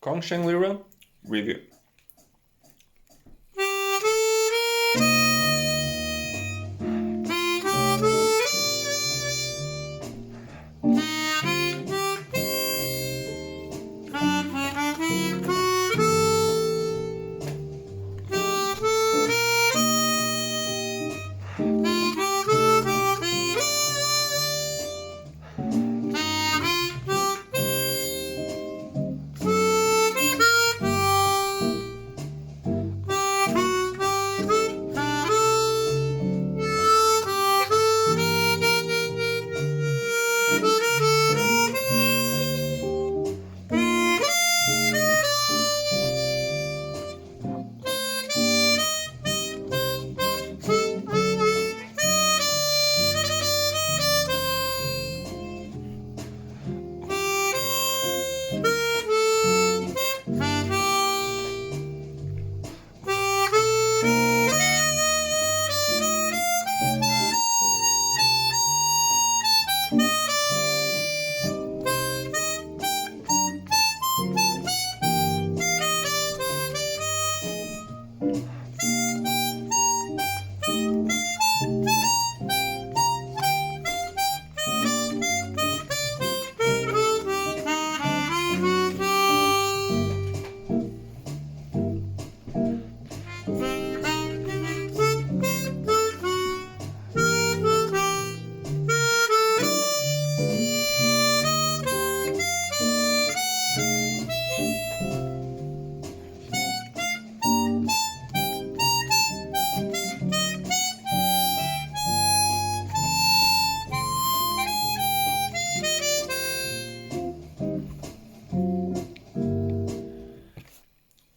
Kongsheng Lyra review.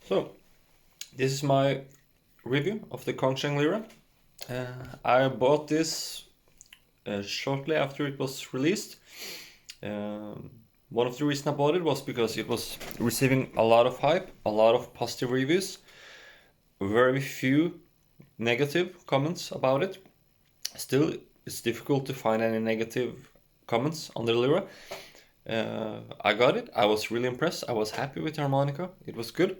So, this is my review of the Kongsheng Lyra. I bought this shortly after it was released. One of the reasons I bought it was because it was receiving a lot of hype, a lot of positive reviews, very few negative comments about it. Still, it's difficult to find any negative comments on the Lyra. I got it. I was really impressed. I was happy with the harmonica. It was good.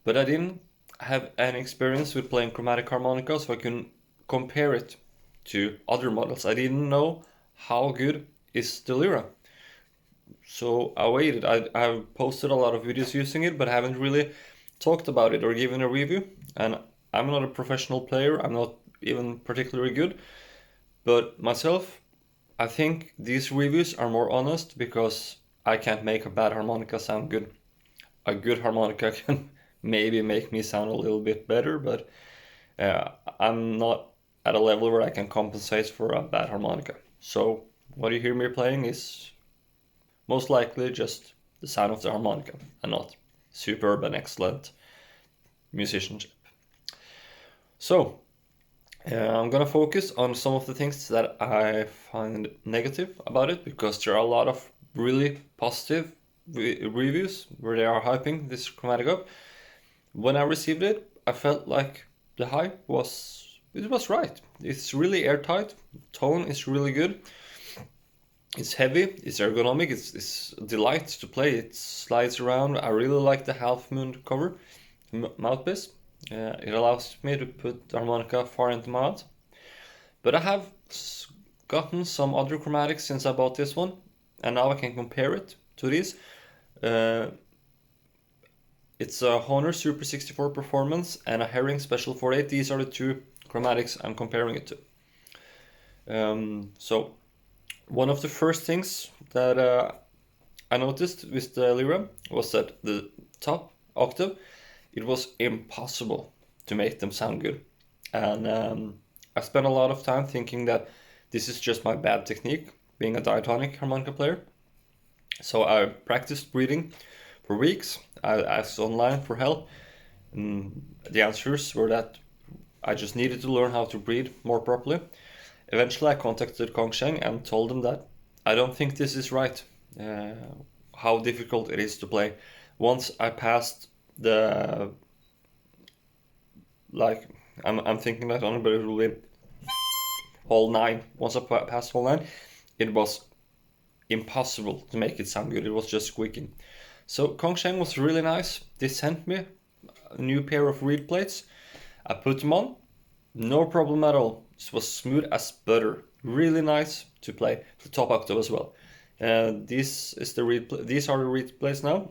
But I didn't have any experience with playing chromatic harmonica, so I couldn't compare it to other models. I didn't know how good is the Lyra. So I waited. I've posted a lot of videos using it, but haven't really talked about it or given a review. And I'm not a professional player. I'm not even particularly good. But myself, I think these reviews are more honest because I can't make a bad harmonica sound good. A good harmonica can maybe make me sound a little bit better, but I'm not at a level where I can compensate for a bad harmonica. So what you hear me playing is most likely just the sound of the harmonica and not superb and excellent musicianship. So I'm gonna focus on some of the things that I find negative about it, because there are a lot of really positive reviews where they are hyping this chromatic up. When I received it, I felt like the hype was right. It's really airtight. Tone is really good. It's heavy. It's ergonomic. It's a delight to play. It slides around. I really like the half moon cover mouthpiece. It allows me to put the harmonica far into my mouth. But I have gotten some other chromatics since I bought this one, and now I can compare it to these. It's a Honor Super 64 Performance and a Herring Special 48. These are the two chromatics I'm comparing it to. So one of the first things that I noticed with the Lyra was that the top octave, it was impossible to make them sound good. And I spent a lot of time thinking that this is just my bad technique, being a diatonic harmonica player. So I practiced breathing for weeks. I asked online for help, and the answers were that I just needed to learn how to breathe more properly. Eventually I contacted Kongsheng and told them that I don't think this is right, how difficult it is to play. Once I passed the, like, I'm thinking that on, but it will be hole 9. Once I passed hole 9, it was impossible to make it sound good. It was just squeaking. So Kongsheng was really nice. They sent me a new pair of reed plates. I put them on, no problem at all. It was smooth as butter. Really nice to play the top octave as well. These are the reed plates now.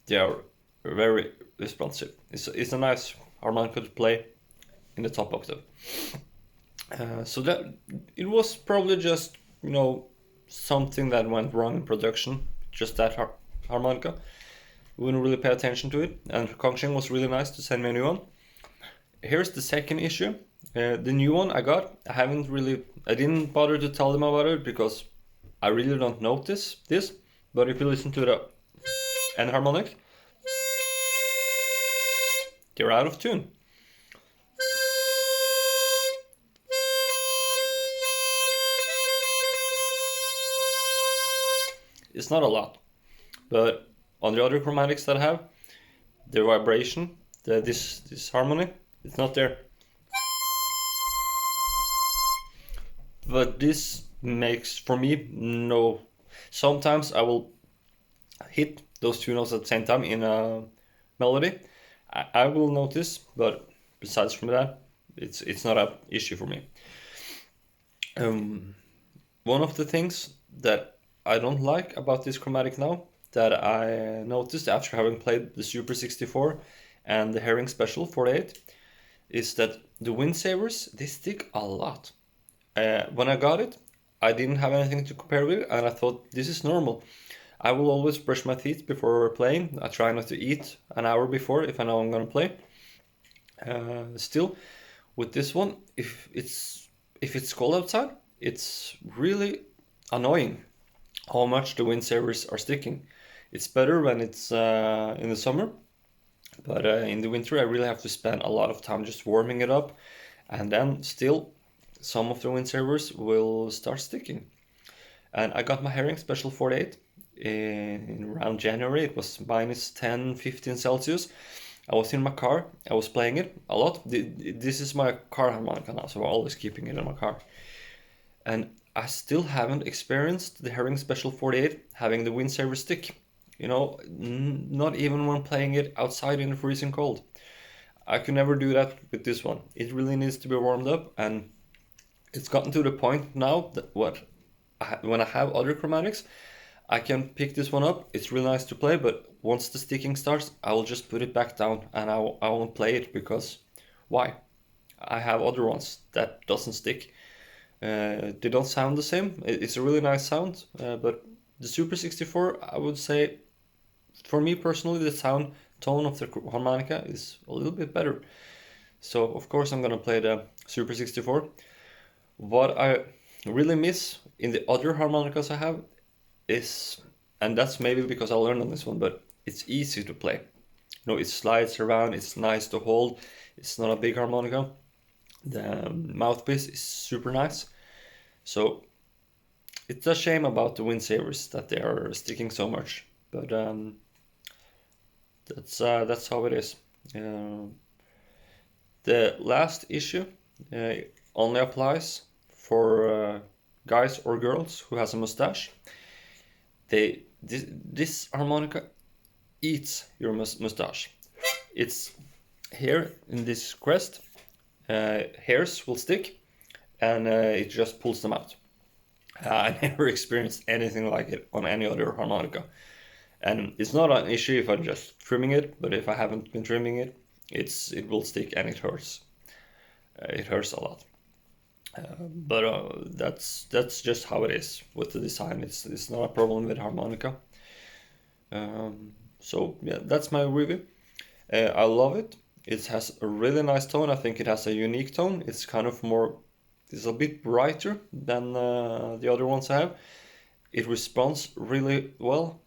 They are very responsive. It's a nice harmonica to play in the top octave. So that it was probably just something that went wrong in production. Just that harmonica. We wouldn't really pay attention to it, and Kongsheng was really nice to send me a new one. Here's the second issue. The new one I got, I didn't bother to tell them about it because I really don't notice this. But if you listen to the end harmonic, they're out of tune. It's not a lot, but on the other chromatics that I have, the vibration, this harmony, it's not there. But this makes, for me, no. Sometimes I will hit those two notes at the same time in a melody. I will notice, but besides from that, it's not an issue for me. One of the things that I don't like about this chromatic now, that I noticed after having played the Super 64 and the Herring Special 48, is that the Windsavers, they stick a lot. When I got it, I didn't have anything to compare with, and I thought this is normal. I will always brush my teeth before playing. I try not to eat an hour before if I know I'm gonna play. Still, with this one, if it's cold outside, it's really annoying how much the Windsavers are sticking. It's better when it's in the summer, but in the winter I really have to spend a lot of time just warming it up, and then still some of the Windsavers will start sticking. And I got my Herring Special 48 in around January. It was minus 10, 15 Celsius. I was in my car, I was playing it a lot. This is my car harmonica now, so I'm always keeping it in my car. And I still haven't experienced the Herring Special 48 having the Windsaver stick. Not even when playing it outside in the freezing cold. I could never do that with this one. It really needs to be warmed up, and it's gotten to the point now that when I have other chromatics, I can pick this one up. It's really nice to play, but once the sticking starts, I will just put it back down and I won't play it because why? I have other ones that doesn't stick. They don't sound the same. It's a really nice sound, but the Super 64, I would say, for me personally, the tone of the harmonica is a little bit better. So of course I'm gonna play the Super 64. What I really miss in the other harmonicas I have is, and that's maybe because I learned on this one, but it's easy to play. It slides around, it's nice to hold, it's not a big harmonica. The mouthpiece is super nice. So it's a shame about the Windsavers that they are sticking so much, but that's how it is. The last issue only applies for guys or girls who has a mustache. This harmonica eats your mustache. It's here in this crest. Hairs will stick, and it just pulls them out. I never experienced anything like it on any other harmonica, and it's not an issue if I'm just trimming it. But if I haven't been trimming it, it will stick and it hurts. It hurts a lot. But that's just how it is with the design. It's not a problem with harmonica. So yeah, that's my review. I love it. It has a really nice tone. I think it has a unique tone. It's a bit brighter than the other ones I have. It responds really well.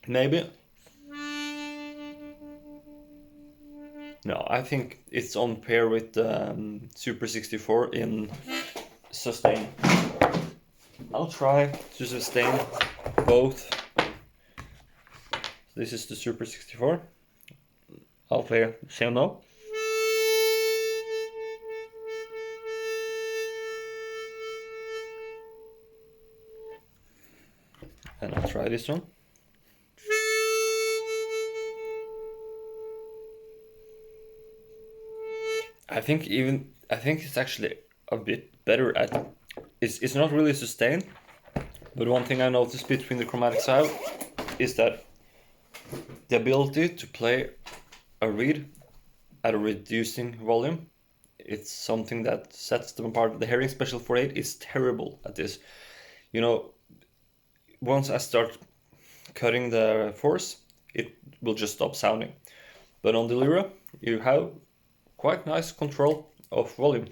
Maybe. No, I think it's on pair with Super 64 in sustain. I'll try to sustain both This is the Super 64. I'll play same now. And I'll try this one. I think it's actually a bit better at. It's not really sustained, but one thing I noticed between the Chromatic style is that the ability to play a reed at a reducing volume, it's something that sets them apart. The Herring Special 48 is terrible at this. You know, once I start cutting the force, it will just stop sounding. But on the Lyra, you have quite nice control of volume.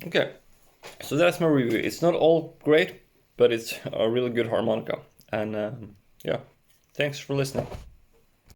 Okay, so that's my review. It's not all great, but it's a really good harmonica. And yeah, thanks for listening.